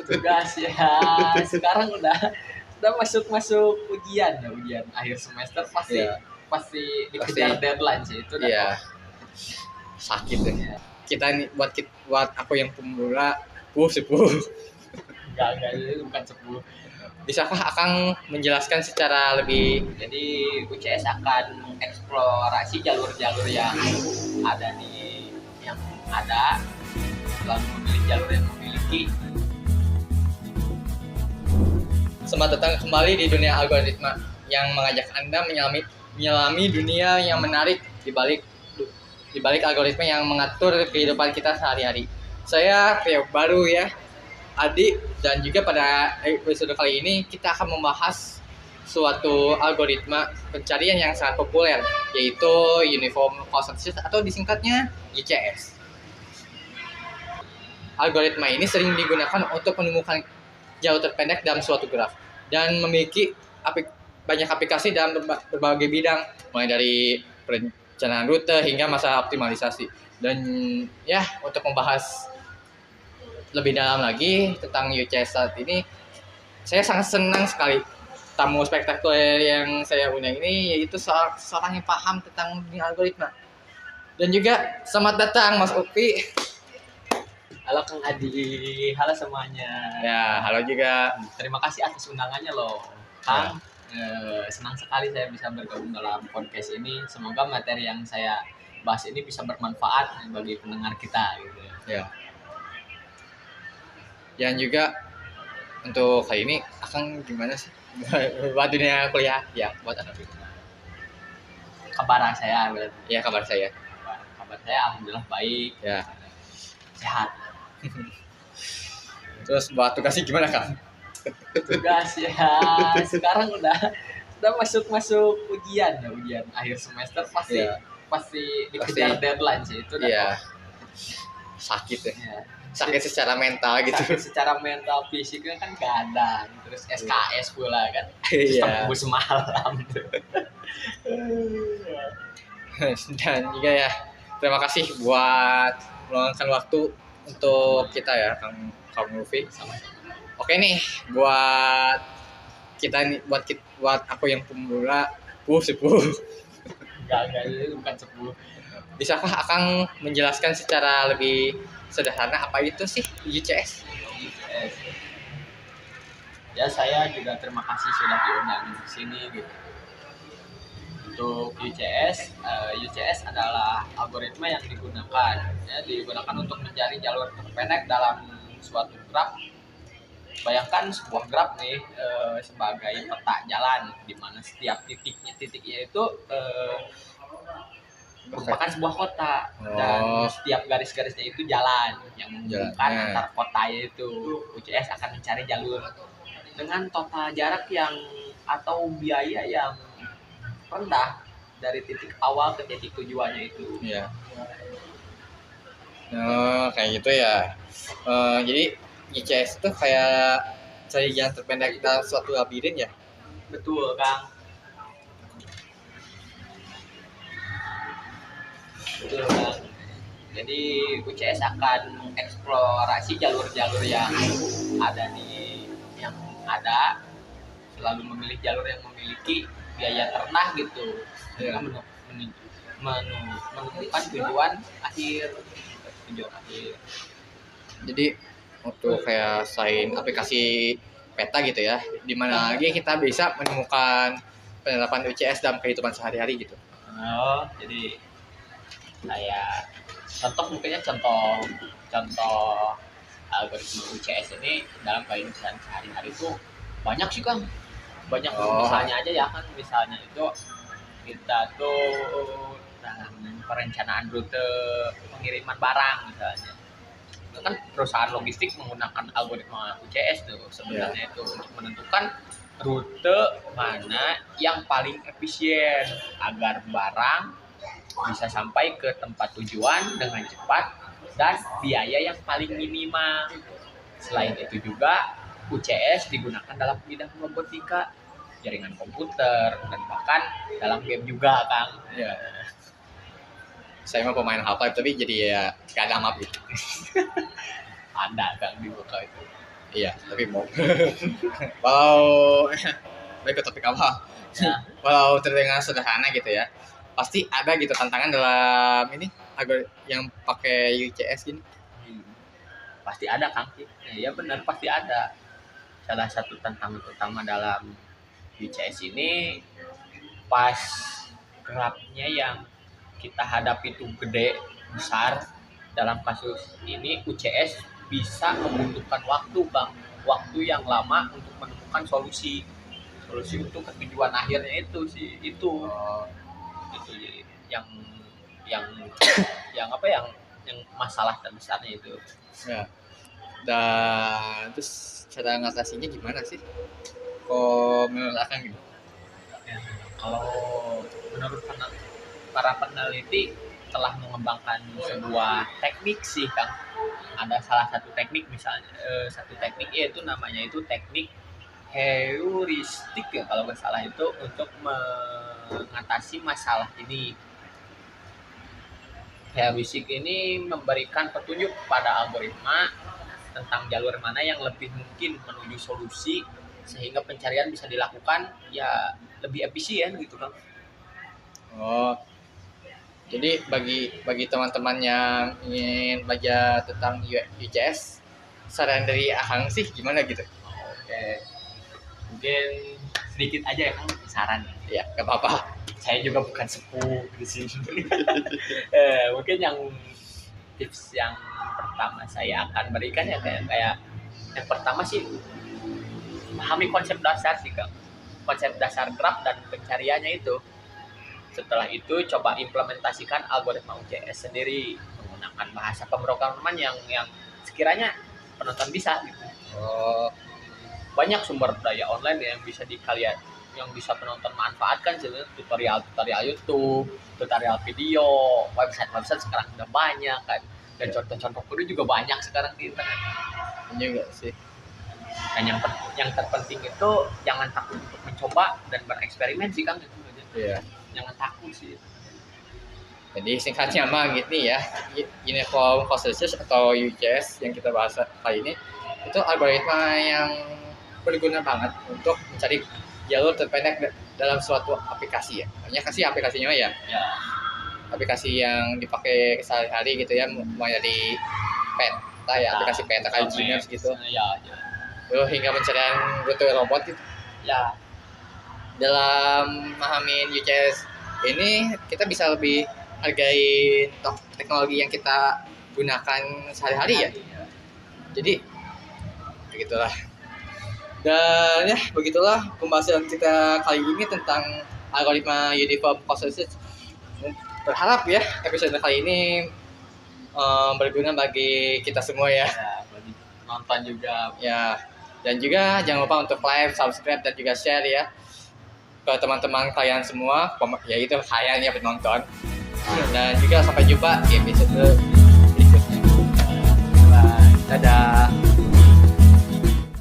Tugas ya, sekarang udah masuk ujian ya, ujian akhir semester pasti Iya. pasti dikejar Pasti. deadline sih itu udah. Iya, sakit ya. Kita nih buat aku yang pemula, sepuh. enggak itu bukan 10. Bisakah Akang menjelaskan secara lebih? Jadi UCS akan eksplorasi jalur-jalur yang ada di yang ada, lalu memilih jalur yang memiliki. Selamat datang kembali di dunia algoritma yang mengajak Anda menyelami dunia yang menarik di balik algoritma yang mengatur kehidupan kita sehari-hari. Saya Rio baru ya, Adi, dan juga pada episode kali ini kita akan membahas suatu algoritma pencarian yang sangat populer, yaitu Uniform Consensus atau disingkatnya UCS. Algoritma ini sering digunakan untuk menemukan jalur terpendek dalam suatu graf dan memiliki banyak aplikasi dalam berbagai bidang, mulai dari perencanaan rute hingga masalah optimalisasi. Dan ya, untuk membahas lebih dalam lagi tentang UCS saat ini, saya sangat senang sekali tamu spektakuler yang saya undang ini, yaitu seorang yang paham tentang dunia algoritma. Dan juga selamat datang Mas Upi. Halo Kang Adi, halo semuanya. Ya, halo juga. Terima kasih atas undangannya loh, Kang. Senang sekali saya bisa bergabung dalam podcast ini. Semoga materi yang saya bahas ini bisa bermanfaat bagi pendengar kita gitu. Ya. Dan juga untuk kali ini Akang gimana sih buat dunia kuliah? Ya, buat anak itu. Kabar saya berarti. Ya, kabar saya. Kabar saya alhamdulillah baik. Ya. Sehat. Terus buat tugasnya gimana, Kang? Tugas ya, sekarang udah masuk ujian ya, ujian akhir semester pasti Ya. pasti dikejar deadline sih itu udah. Iya. Sakit ya. Ya. Sakit secara mental gitu. Sakit secara mental, fisiknya kan gadang, terus SKS pula kan. Terus Iya. tembus malam tuh. Dan juga ya, terima kasih buat meluangkan waktu untuk kita ya, Kang Luffy. Sama-sama. Oke nih, buat kita nih, buat aku yang pemula, sepuh. Enggak itu bukan 10. Bisakah Akang menjelaskan secara lebih sederhana apa itu sih UCS? Ya, saya juga terima kasih sudah diundang di sini gitu. Untuk UCS adalah algoritma yang digunakan untuk mencari jalur terpendek dalam suatu graf. Bayangkan sebuah graf nih sebagai peta jalan, di mana setiap titiknya itu merupakan sebuah kota, dan setiap garis-garisnya itu jalan yang menghubungkan antar kota itu. UCS akan mencari jalur dengan total jarak atau biaya yang rendah dari titik awal ke titik tujuannya itu. Iya. Kayak gitu ya. Jadi UCS itu kayak cari jalan terpendek dalam suatu labirin ya. Betul, Kang. Betul, Kang. Jadi UCS akan mengeksplorasi jalur-jalur yang ada, selalu memilih jalur yang memiliki biaya terendah gitu. Iya. Menentukan tujuan akhir. Jadi untuk kayak selain aplikasi peta gitu ya, di mana lagi kita bisa menemukan penerapan UCS dalam kehidupan sehari-hari gitu. Oh, jadi kayak contoh algoritma UCS ini dalam kehidupan sehari-hari itu banyak sih, Kang. Banyak. Misalnya aja ya kan, misalnya itu kita tuh perencanaan rute pengiriman barang misalnya. Itu kan perusahaan logistik menggunakan algoritma UCS tuh sebenarnya itu untuk menentukan rute mana yang paling efisien agar barang bisa sampai ke tempat tujuan dengan cepat dan biaya yang paling minimal. Selain itu juga UCS digunakan dalam bidang robotika, jaringan komputer, dan bahkan dalam game juga, Kang. Ya. Saya mah pemain Half-Life tapi jadi ya gak ada map gitu. Ada, Kang, di buka itu. Iya, tapi mau. Walau baik ke topik awal. Ya. Walau terdengar sederhana gitu ya, pasti ada gitu tantangan dalam ini yang pakai UCS gini. Pasti ada Kang. Ya benar pasti ada. Salah satu tantangan utama dalam UCS ini pas grabnya yang kita hadapi itu gede besar. Dalam kasus ini UCS bisa membutuhkan waktu Bang, waktu yang lama untuk menemukan solusi untuk ketujuan akhirnya itu sih itu jadi yang yang apa yang masalah terbesarnya itu. Ya. Dan terus cara ngatasinya gimana sih? Kok menurut Akang gitu? Ya, kalau menurut para peneliti telah mengembangkan sebuah teknik sih Kang. Ada salah satu teknik misalnya satu teknik yaitu namanya itu teknik heuristik ya kalau nggak salah itu untuk mengatasi masalah ini. Heuristik ini memberikan petunjuk pada algoritma tentang jalur mana yang lebih mungkin menuju solusi sehingga pencarian bisa dilakukan ya lebih efisien gitu Kang. Oh, jadi bagi teman-teman yang ingin belajar tentang UCS, saran dari Akang sih gimana gitu? Oke. Mungkin sedikit aja ya Kang saran. Ya, gak apa-apa. Saya juga bukan sepuh di sini. Mungkin yang tips yang pertama saya akan berikan ya kayak yang pertama sih pahami konsep dasar sih Kang. Konsep dasar graph dan pencariannya itu. Setelah itu coba implementasikan algoritma UCS sendiri menggunakan bahasa pemrograman yang sekiranya penonton bisa gitu. Oh, Banyak sumber daya online yang bisa yang bisa penonton manfaatkan sebenarnya tutorial YouTube, tutorial video, website sekarang udah banyak kan dan contoh-contoh kudu juga banyak sekarang di internet. ini juga sih. Dan yang terpenting itu jangan takut untuk mencoba dan bereksperimen sih Kang itu aja. Iya. Jangan takut sih. Jadi singkatnya mah gitu ya, Uniform Consensus atau UCS yang kita bahas kali ini itu algoritma yang berguna banget untuk mencari jalur terpendek dalam suatu aplikasi ya. Banyak sih aplikasinya ya. Ya. Aplikasi yang dipakai sehari-hari gitu ya, mulai dari peta ya, aplikasi peta kayak Gmail gitu. Ya. Terus hingga pencarian rute robot gitu. Ya. Dalam memahami UCS ini kita bisa lebih hargai teknologi yang kita gunakan sehari-hari ya. Jadi begitulah. Dan ya begitulah pembahasan kita kali ini tentang algoritma Uniform Consensus. Berharap ya episode kali ini berguna bagi kita semua ya. Bagi nonton juga. Ya. Dan juga jangan lupa untuk like, subscribe dan juga share ya ke teman-teman kalian semua, yaitu kalian ya penonton. Dan juga sampai jumpa di episode berikutnya. Dadah.